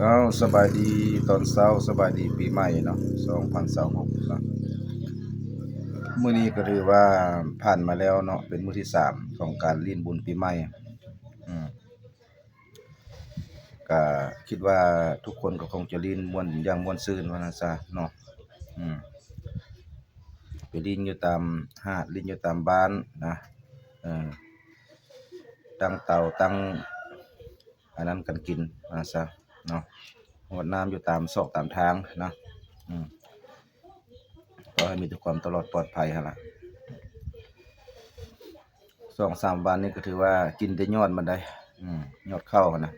อ้าวสบายดีตอนเช้าสบายดีปีใหม่เนาะ2026เนาะมื้อนี้ก็ถือว่าผ่านมาแล้วเนาะเป็นมื้อที่3ของการลิ้นบุญปีใหม่อืมก็คิดว่าทุกคนก็คงจะลิ้นม่วนอย่างม่วนซื่นว่าซั่นซะเนาะอืมไปลิ้นอยู่ตามหาดลิ้นอยู่ตามบ้านนะเออตั้งเตาตั้งอันนั้นกันกินว่าซั่นซะเนาะรดน้ำอยู่ตามซอกตามทางเนาะอืม ก็ให้มีแต่ความตลอดปลอดภัยหั่นล่ะ2-3วันนี้ก็ถือว่ากินแต่ยอดมันได้ยอดข้าวหั้นน่ะ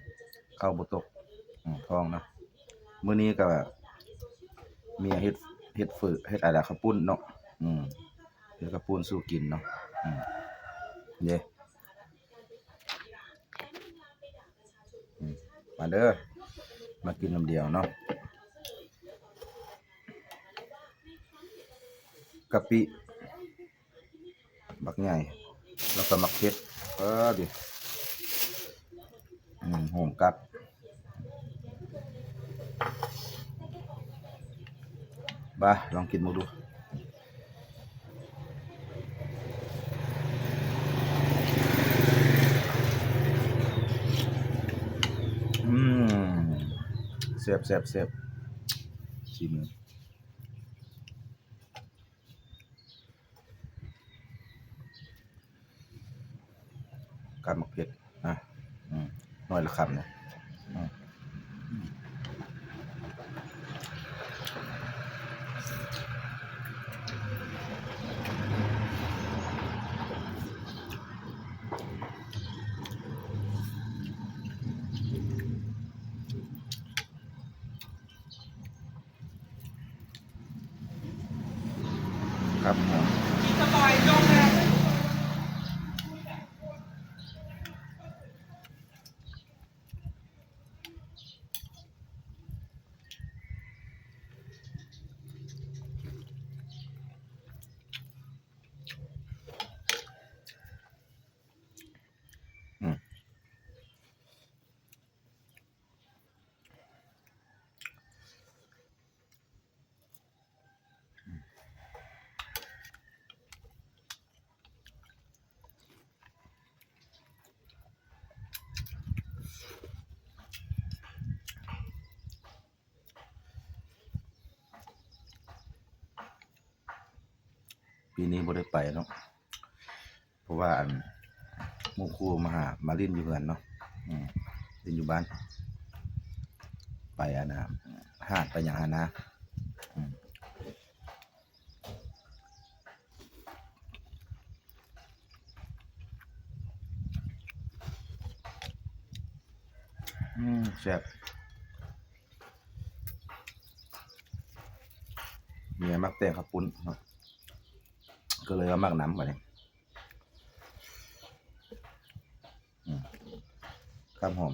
ข้าวบ่ตกท้องเนาะมื้อนี้ก็เมียเฮ็ดฝึเฮ็ดอะไรข้าวปุ้นเนาะอืมเฮ็ดข้าวปุ้นสู่กินเนาะอืมเด้อืมมาเด้อมากินน้ำเดียวเนาะกะปิบักใหญ่แล้วก็มักเผ็ดดิหอมกัดบ่ลองกินหมูดูอืมแซ่บๆชิมกัดมักเผ็ดนะน้อยละคำเนี่ยอืมครับสบายจงเลยอืมปีนี้บ่ได้ไปเนาะเพราะว่าหมู่คู่มาลิ้นอยู่เฮือนเนาะลิ้นอยู่บ้านไปหาดไปหยังนะอืมแซ่บเมียมักแต่งข้าวปุ้นเนาะก็เลยเอามักน้ำบัดนี้ข้าวหอม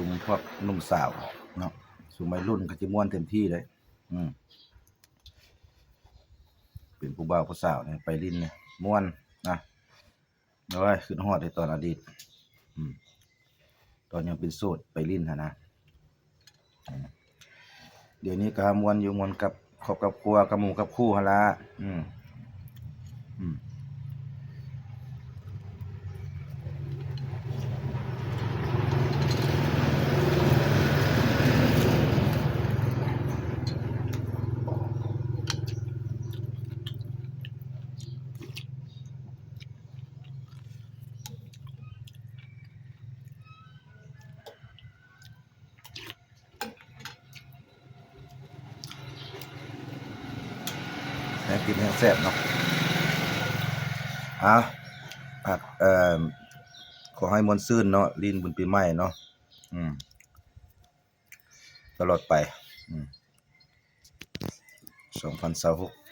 สุมพวกหนุ่มสาวเนาะสุมวัยรุ่นก็สิม่วนเต็มที่เลยอืมเป็นผู้บ่าวผู้สาวเนี่ยไปลิ้นเนี่ยม่วนนะโอ้ยคิดฮอดในตอนอดีตอืมตอนยังเป็นโสดไปลิ้นหั่นนะเดี๋ยวนี้ก็ม่วนอยู่ม่วนกับครอบกับครัวกับหมู่กับคู่หั่นล่ะอืมอืม ให้กินให้แซ่บเนาะอ่ะผักขอให้มวลซื่นเนาะลิ้นบุญปีใหม่เนาะตลอดไป2026